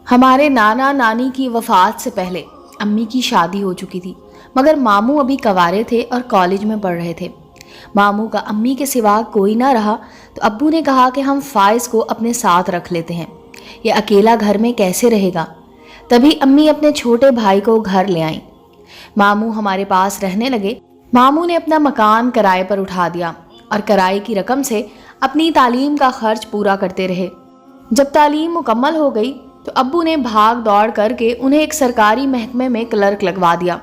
ہمارے نانا نانی کی وفات سے پہلے امی کی شادی ہو چکی تھی، مگر ماموں ابھی کنوارے تھے اور کالج میں پڑھ رہے تھے۔ ماموں کا امی کے سوا کوئی نہ رہا تو ابو نے کہا کہ ہم فائز کو اپنے ساتھ رکھ لیتے ہیں، یہ اکیلا گھر میں کیسے رہے گا۔ تبھی امی اپنے چھوٹے بھائی کو گھر لے آئیں۔ ماموں ہمارے پاس رہنے لگے۔ ماموں نے اپنا مکان کرائے پر اٹھا دیا اور کرائے کی رقم سے اپنی تعلیم کا خرچ پورا کرتے رہے۔ جب تعلیم مکمل ہو گئی تو ابو نے بھاگ دوڑ کر کے انہیں ایک سرکاری محکمے میں کلرک لگوا دیا۔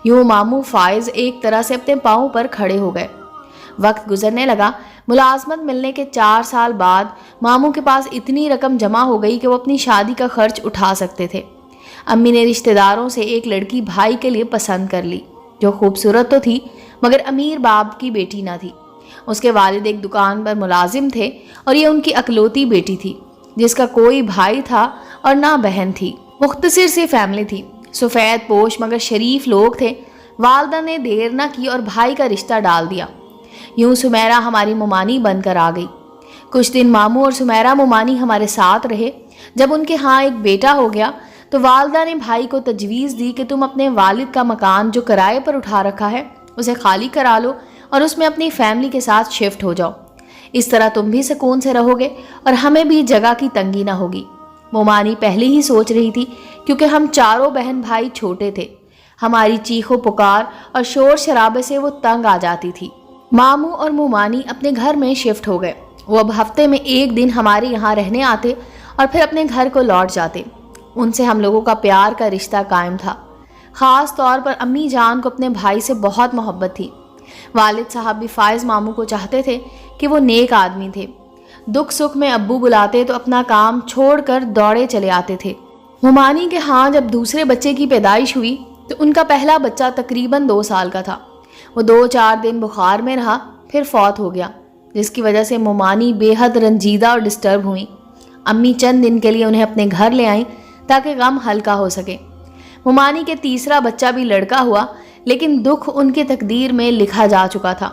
یوں ماموں فائز ایک طرح سے اپنے پاؤں پر کھڑے ہو گئے۔ وقت گزرنے لگا۔ ملازمت ملنے کے 4 سال بعد ماموں کے پاس اتنی رقم جمع ہو گئی کہ وہ اپنی شادی کا خرچ اٹھا سکتے تھے۔ امی نے رشتہ داروں سے ایک لڑکی بھائی کے لیے پسند کر لی، جو خوبصورت تو تھی مگر امیر باپ کی بیٹی نہ تھی۔ اس کے والد ایک دکان پر ملازم تھے اور یہ ان کی اکلوتی بیٹی تھی، جس کا کوئی بھائی تھا اور نہ بہن تھی۔ مختصر سی فیملی تھی، سفید پوش مگر شریف لوگ تھے۔ والدہ نے دیر نہ کی اور بھائی کا رشتہ ڈال دیا۔ یوں سمیرہ ہماری ممانی بن کر آ گئی۔ کچھ دن ماموں اور سمیرہ ممانی ہمارے ساتھ رہے۔ جب ان کے ہاں ایک بیٹا ہو گیا تو والدہ نے بھائی کو تجویز دی کہ تم اپنے والد کا مکان جو کرائے پر اٹھا رکھا ہے اسے خالی کرا لو اور اس میں اپنی فیملی کے ساتھ شفٹ ہو جاؤ۔ اس طرح تم بھی سکون سے رہو گے اور ہمیں بھی جگہ کی تنگی نہ ہوگی۔ ممانی پہلے ہی سوچ رہی تھی، کیونکہ ہم چاروں بہن بھائی چھوٹے تھے۔ ہماری چیخ و پکار اور شور شرابے سے وہ تنگ آ جاتی تھی۔ ماموں اور ممانی اپنے گھر میں شفٹ ہو گئے۔ وہ اب ہفتے میں ایک دن ہمارے یہاں رہنے آتے اور پھر اپنے گھر کو لوٹ جاتے۔ ان سے ہم لوگوں کا پیار کا رشتہ قائم تھا۔ خاص طور پر امی جان کو اپنے بھائی سے بہت محبت تھی۔ والد صاحب بھی فائز ماموں کو چاہتے تھے کہ وہ نیک آدمی تھے۔ دکھ سکھ میں ابو بلاتے تو اپنا کام چھوڑ کر دوڑے چلے آتے تھے۔ ممانی کے ہاں جب دوسرے بچے کی پیدائش ہوئی تو ان کا پہلا بچہ تقریباً 2 سال کا تھا۔ وہ 2-4 دن بخار میں رہا، پھر فوت ہو گیا، جس کی وجہ سے ممانی بے حد رنجیدہ اور ڈسٹرب ہوئیں۔ امی چند دن کے لیے انہیں اپنے گھر لے آئیں تاکہ غم ہلکا ہو سکے۔ ممانی کے تیسرا بچہ بھی لڑکا ہوا، لیکن دکھ ان کی تقدیر میں لکھا جا چکا تھا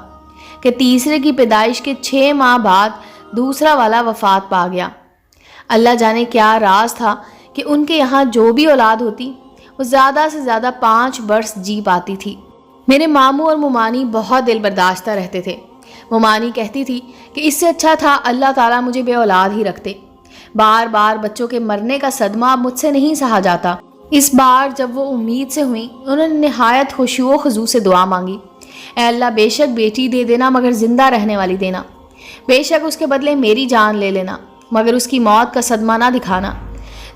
کہ تیسرے کی پیدائش کے 6 ماہ بعد دوسرا والا وفات پا گیا۔ اللہ جانے کیا راز تھا کہ ان کے یہاں جو بھی اولاد ہوتی وہ زیادہ سے زیادہ 5 برس جی پاتی تھی۔ میرے ماموں اور ممانی بہت دل برداشتہ رہتے تھے۔ ممانی کہتی تھی کہ اس سے اچھا تھا اللہ تعالیٰ مجھے بے اولاد ہی رکھتے۔ بار بار بچوں کے مرنے کا صدمہ اب مجھ سے نہیں سہا جاتا۔ اس بار جب وہ امید سے ہوئیں، انہوں نے نہایت خشوع و خضوع سے دعا مانگی، اے اللہ بے شک بیٹی دے دینا مگر زندہ رہنے والی دینا، بے شک اس کے بدلے میری جان لے لینا مگر اس کی موت کا صدمہ نہ دکھانا۔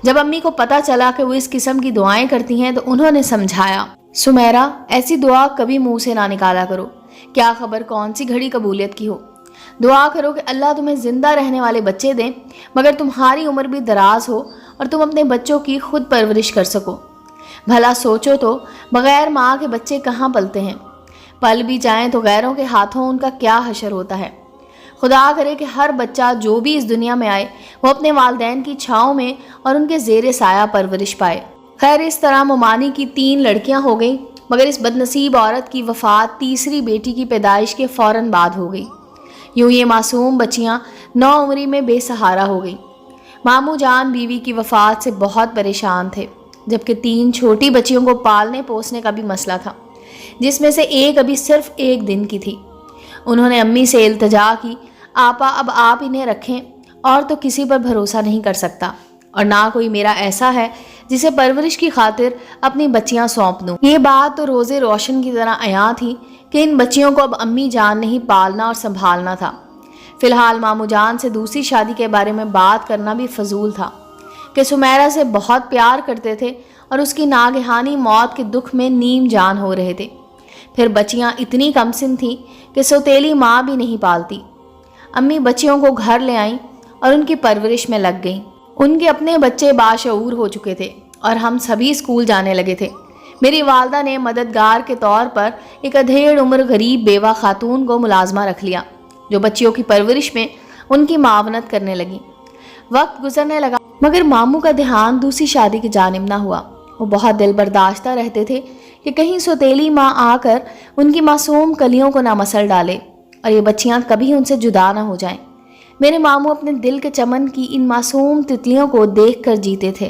جب امی کو پتہ چلا کہ وہ اس قسم کی دعائیں کرتی ہیں تو انہوں نے سمجھایا، سمیرہ ایسی دعا کبھی منہ سے نہ نکالا کرو، کیا خبر کون سی گھڑی قبولیت کی ہو۔ دعا کرو کہ اللہ تمہیں زندہ رہنے والے بچے دیں مگر تمہاری عمر بھی دراز ہو اور تم اپنے بچوں کی خود پرورش کر سکو۔ بھلا سوچو تو بغیر ماں کے بچے کہاں پلتے ہیں؟ پل بھی جائیں تو غیروں کے ہاتھوں ان کا کیا حشر ہوتا ہے۔ خدا کرے کہ ہر بچہ جو بھی اس دنیا میں آئے وہ اپنے والدین کی چھاؤں میں اور ان کے زیر سایہ پرورش پائے۔ خیر اس طرح ممانی کی 3 لڑکیاں ہو گئیں مگر اس بدنصیب عورت کی وفات تیسری بیٹی کی پیدائش کے فوراً بعد ہو گئی۔ یوں یہ معصوم بچیاں 9 عمری میں بے سہارا ہو گئیں۔ ماموں جان بیوی کی وفات سے بہت پریشان تھے، جبکہ 3 چھوٹی بچیوں کو پالنے پوسنے کا بھی مسئلہ تھا، جس میں سے ایک ابھی صرف 1 دن کی تھی۔ انہوں نے امی سے التجا کی، آپا اب آپ انہیں رکھیں، اور تو کسی پر بھروسہ نہیں کر سکتا اور نہ کوئی میرا ایسا ہے جسے پرورش کی خاطر اپنی بچیاں سونپ دوں۔ یہ بات تو روزے روشن کی طرح عیاں تھی کہ ان بچیوں کو اب امی جان نہیں پالنا اور سنبھالنا تھا۔ فی الحال ماموں جان سے دوسری شادی کے بارے میں بات کرنا بھی فضول تھا کہ سمیرہ سے بہت پیار کرتے تھے اور اس کی ناگہانی موت کے دکھ میں نیم جان ہو رہے تھے۔ پھر بچیاں اتنی کم سن تھیں کہ سوتیلی ماں بھی نہیں پالتی۔ امی بچیوں کو گھر لے آئیں اور ان کی پرورش میں لگ گئیں۔ ان کے اپنے بچے باشعور ہو چکے تھے اور ہم سبھی اسکول جانے لگے تھے۔ میری والدہ نے مددگار کے طور پر ایک ادھیڑ عمر غریب بیوہ خاتون کو ملازمہ رکھ لیا، جو بچیوں کی پرورش میں ان کی معاونت کرنے لگی۔ وقت گزرنے لگا مگر ماموں کا دھیان دوسری شادی کی جانب نہ ہوا۔ وہ بہت دل برداشتہ رہتے تھے کہ کہیں سوتیلی ماں آ کر ان کی معصوم کلیوں کو نہ مسل ڈالے اور یہ بچیاں کبھی ان سے جدا نہ ہو جائیں۔ میرے ماموں اپنے دل کے چمن کی ان معصوم تتلیوں کو دیکھ کر جیتے تھے۔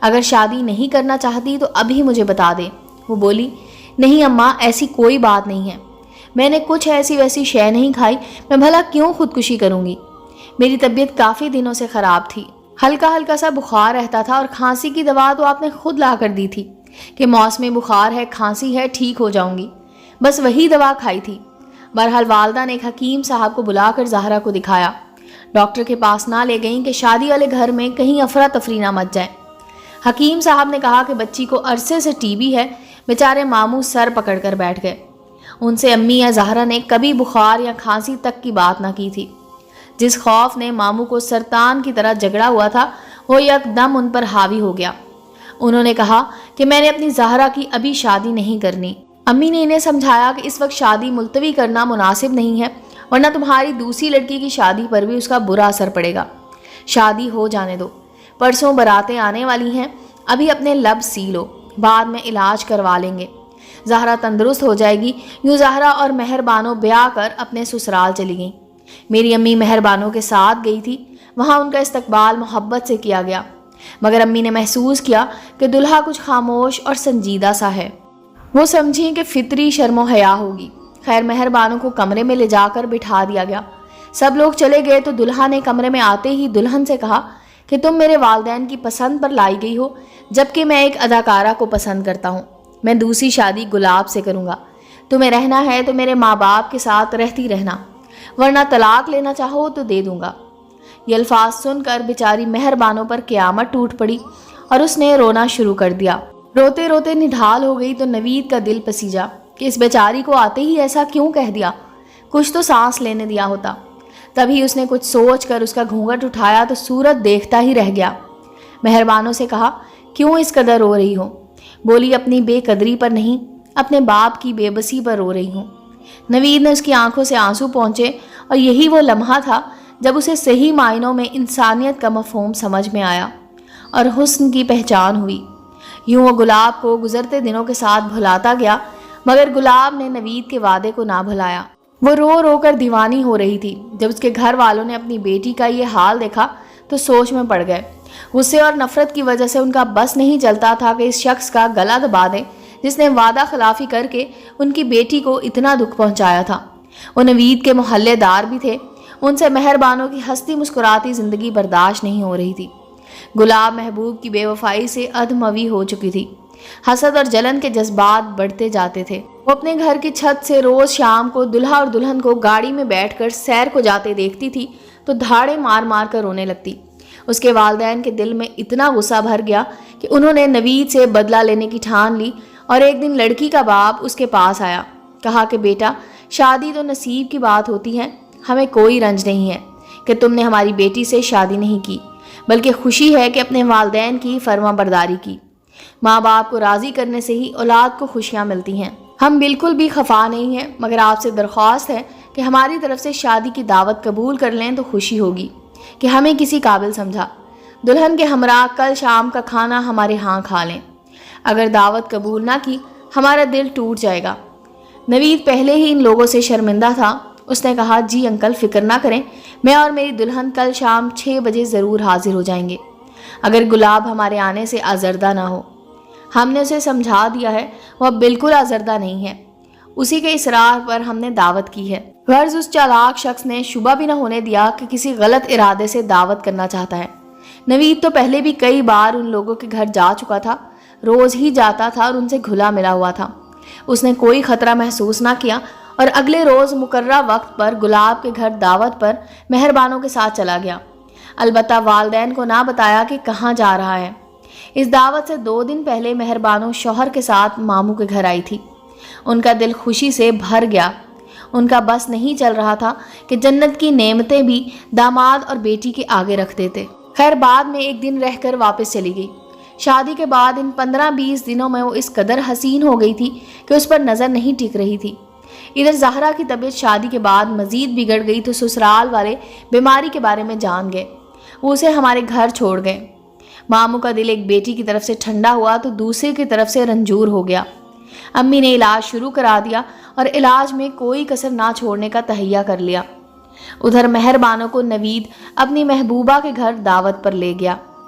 اگر شادی نہیں کرنا چاہتی تو ابھی مجھے بتا دے۔ وہ بولی، نہیں اماں، ایسی کوئی بات نہیں ہے، میں نے کچھ ایسی ویسی شے نہیں کھائی، میں بھلا کیوں خودکشی کروں گی؟ میری طبیعت کافی دنوں سے خراب تھی، ہلکا ہلکا سا بخار رہتا تھا، اور کھانسی کی دوا تو آپ نے خود لا کر دی تھی کہ موسم بخار ہے، کھانسی ہے، ٹھیک ہو جاؤں گی، بس وہی دوا کھائی تھی۔ بہرحال والدہ نے ایک حکیم صاحب کو بلا کر زہرا کو دکھایا۔ ڈاکٹر کے پاس نہ لے گئیں کہ شادی والے گھر میں کہیں افراتفری نہ مچ جائے۔ حکیم صاحب نے کہا کہ بچی کو عرصے سے ٹی بی ہے۔ بیچارے ماموں سر پکڑ کر بیٹھ گئے۔ ان سے امی یا زہرا نے کبھی بخار یا کھانسی تک کی بات نہ کی تھی۔ جس خوف نے ماموں کو سرطان کی طرح جگڑا ہوا تھا وہ یکدم ان پر حاوی ہو گیا۔ انہوں نے کہا کہ میں نے اپنی زہرا کی ابھی شادی نہیں کرنی۔ امی نے انہیں سمجھایا کہ اس وقت شادی ملتوی کرنا مناسب نہیں ہے، ورنہ تمہاری دوسری لڑکی کی شادی پر بھی اس کا برا اثر پڑے گا۔ شادی ہو جانے دو، پرسوں براتیں آنے والی ہیں، ابھی اپنے لب سی لو، بعد میں علاج کروا لیں گے، زہرا تندرست ہو جائے گی۔ یوں زہرا اور مہر بانو بیاہ کر اپنے سسرال چلی گئیں۔ میری امی مہر بانو کے ساتھ گئی تھی، وہاں ان کا استقبال محبت سے کیا گیا، مگر امی نے محسوس کیا کہ دلہا کچھ خاموش اور سنجیدہ سا ہے۔ وہ سمجھیں کہ فطری شرم و حیا ہوگی۔ خیر، مہر بانو کو کمرے میں لے جا کر بٹھا دیا گیا۔ سب لوگ چلے گئے تو دلہا نے کمرے میں آتے ہی دلہن سے کہا کہ تم میرے والدین کی پسند پر لائی گئی ہو، جبکہ میں ایک اداکارہ کو پسند کرتا ہوں۔ میں دوسری شادی گلاب سے کروں گا۔ تمہیں رہنا ہے تو میرے ماں باپ کے ساتھ رہتی رہنا، ورنہ طلاق لینا چاہو تو دے دوں گا۔ یہ الفاظ سن کر بیچاری مہر بانو پر قیامت ٹوٹ پڑی اور اس نے رونا شروع کر دیا۔ روتے روتے نڈھال ہو گئی تو نوید کا دل پسیجا کہ اس بیچاری کو آتے ہی ایسا کیوں کہہ دیا، کچھ تو سانس لینے دیا ہوتا۔ تبھی اس نے کچھ سوچ کر اس کا گھونگھٹ اٹھایا تو صورت دیکھتا ہی رہ گیا۔ مہر بانو سے کہا، کیوں اس قدر رو رہی ہو؟ بولی، اپنی بے قدری پر نہیں، اپنے باپ کی بے بسی پر رو رہی ہوں۔ نوید نے اس کی آنکھوں سے آنسو پہنچے، اور یہی وہ لمحہ تھا جب اسے صحیح معنوں میں انسانیت کا مفہوم سمجھ میں آیا اور حسن کی پہچان ہوئی۔ یوں وہ گلاب کو گزرتے دنوں کے ساتھ بھلاتا گیا، مگر گلاب نے نوید کے وعدے کو نہ بھلایا۔ وہ رو رو کر دیوانی ہو رہی تھی۔ جب اس کے گھر والوں نے اپنی بیٹی کا یہ حال دیکھا تو سوچ میں پڑ گئے۔ غصے اور نفرت کی وجہ سے ان کا بس نہیں چلتا تھا کہ اس شخص کا گلا دبا دیں جس نے وعدہ خلافی کر کے ان کی بیٹی کو اتنا دکھ پہنچایا تھا۔ وہ نوید کے محلے دار بھی تھے۔ ان سے مہر بانو کی ہنستی مسکراتی زندگی برداشت نہیں ہو رہی تھی۔ گلاب محبوب کی بے وفائی سے ادھموی ہو چکی تھی۔ حسد اور جلن کے جذبات بڑھتے جاتے تھے۔ وہ اپنے گھر کی چھت سے روز شام کو دلہا اور دلہن کو گاڑی میں بیٹھ کر سیر کو جاتے دیکھتی تھی تو دھاڑے مار مار کر رونے لگتی۔ اس کے والدین کے دل میں اتنا غصہ بھر گیا کہ انہوں نے نوید سے بدلہ لینے کی ٹھان لی، اور ایک دن لڑکی کا باپ اس کے پاس آیا۔ کہا کہ بیٹا، شادی تو نصیب کی بات ہوتی ہے، ہمیں کوئی رنج نہیں ہے کہ تم نے ہماری بیٹی سے شادی نہیں کی، بلکہ خوشی ہے کہ اپنے والدین کی فرما برداری کی۔ ماں باپ کو راضی کرنے سے ہی اولاد کو خوشیاں ملتی ہیں۔ ہم بالکل بھی خفا نہیں ہیں، مگر آپ سے درخواست ہے کہ ہماری طرف سے شادی کی دعوت قبول کر لیں تو خوشی ہوگی کہ ہمیں کسی قابل سمجھا۔ دلہن کے ہمراہ کل شام کا کھانا ہمارے ہاں کھا لیں۔ اگر دعوت قبول نہ کی ہمارا دل ٹوٹ جائے گا۔ نوید پہلے ہی ان لوگوں سے شرمندہ تھا۔ اس نے کہا، جی انکل، فکر نہ کریں، میں اور میری دلہن کل شام 6 بجے ضرور حاضر ہو جائیں گے، اگر گلاب ہمارے آنے سے آزردہ نہ ہو۔ ہم نے اسے سمجھا دیا ہے، وہ اب بالکل آزردہ نہیں ہے، اسی کے اصرار پر ہم نے دعوت کی ہے۔ غرض اس چالاک شخص نے شبہ بھی نہ ہونے دیا کہ کسی غلط ارادے سے دعوت کرنا چاہتا ہے۔ نوید تو پہلے بھی کئی بار ان لوگوں کے گھر جا چکا تھا، روز ہی جاتا تھا اور ان سے گھلا ملا ہوا تھا۔ اس نے کوئی خطرہ محسوس نہ کیا اور اگلے روز مقررہ وقت پر گلاب کے گھر دعوت پر مہر بانو کے ساتھ چلا گیا۔ البتہ والدین کو نہ بتایا کہ کہاں جا رہا ہے۔ اس دعوت سے 2 دن پہلے مہر بانو شوہر کے ساتھ ماموں کے گھر آئی تھی۔ ان کا دل خوشی سے بھر گیا۔ ان کا بس نہیں چل رہا تھا کہ جنت کی نعمتیں بھی داماد اور بیٹی کے آگے رکھ دیتے۔ خیر، بعد میں ایک دن رہ کر واپس چلی گئی۔ شادی کے بعد ان 15-20 دنوں میں وہ اس قدر حسین ہو گئی تھی کہ اس پر نظر نہیں ٹک رہی تھی۔ ادھر زہرا کی طبیعت شادی کے بعد مزید بگڑ گئی تو سسرال والے بیماری کے بارے میں جان گئے۔ وہ اسے ہمارے گھر چھوڑ گئے۔ ماموں کا دل ایک بیٹی کی طرف سے ٹھنڈا ہوا تو دوسرے کی طرف سے رنجور ہو گیا۔ امی نے علاج شروع کرا دیا اور علاج میں کوئی کسر نہ چھوڑنے کا تہیہ کر لیا۔ ادھر مہر بانو کو نوید اپنی محبوبہ کے گھر دعوت پر لے گیا۔